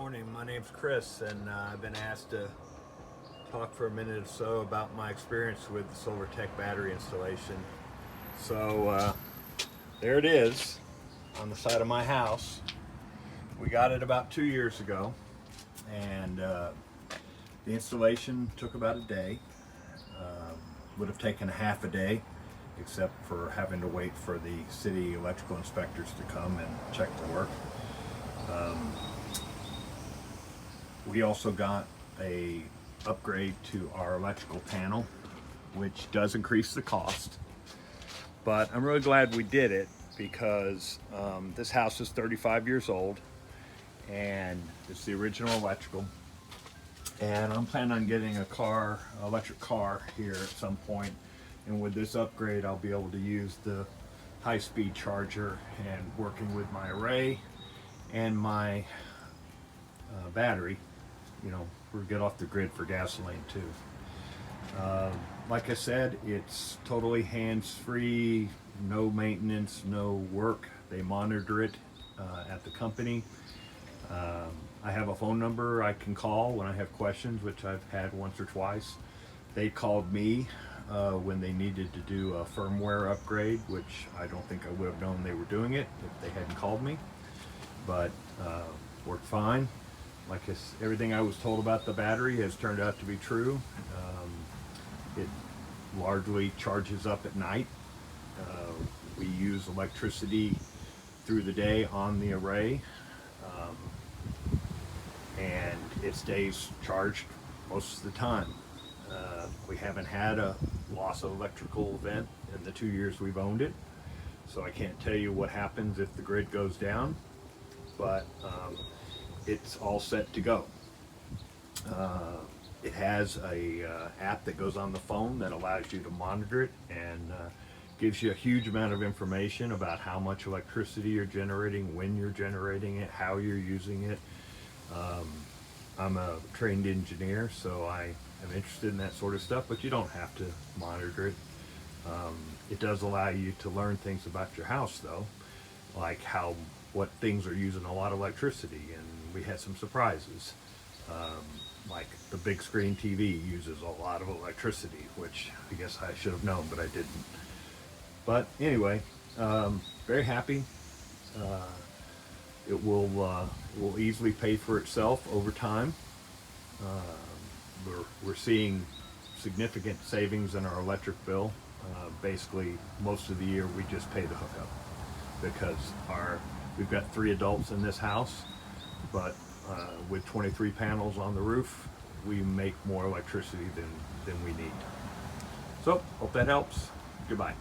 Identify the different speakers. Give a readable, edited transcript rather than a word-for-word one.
Speaker 1: morning. My name's Chris, and I've been asked to talk for a minute or so about my experience with the SolarTech battery installation. So there it is on the side of my house. We got it about 2 years ago, and the installation took about a day. Would have taken a half a day, except for having to wait for the city electrical inspectors to come and check the work. We also got a upgrade to our electrical panel, which does increase the cost. But I'm really glad we did it because this house is 35 years old and it's the original electrical. And I'm planning on getting a electric car here at some point. And with this upgrade, I'll be able to use the high-speed charger and working with my array and my battery, we'll get off the grid for gasoline too. Like I said, it's totally hands-free, no maintenance, no work. They monitor it at the company. I have a phone number I can call when I have questions, which I've had once or twice. They called me when they needed to do a firmware upgrade, which I don't think I would have known they were doing it if they hadn't called me. But worked fine. Everything I was told about the battery has turned out to be true. It largely charges up at night. We use electricity through the day on the array, and it stays charged most of the time. We haven't had a loss of electrical event in the 2 years we've owned it, so I can't tell you what happens if the grid goes down, but it's all set to go. It has a app that goes on the phone that allows you to monitor it and gives you a huge amount of information about how much electricity you're generating, when you're generating it, how you're using it. I'm a trained engineer, so I am interested in that sort of stuff, but you don't have to monitor it. It does allow you to learn things about your house though, like what things are using a lot of electricity, and we had some surprises. Like the big screen TV uses a lot of electricity, which I guess I should have known, but I didn't. But anyway, very happy. It will easily pay for itself over time. We're seeing significant savings in our electric bill. Basically, most of the year we just pay the hookup because we've got 3 adults in this house, but with 23 panels on the roof, we make more electricity than we need. So, hope that helps. Goodbye.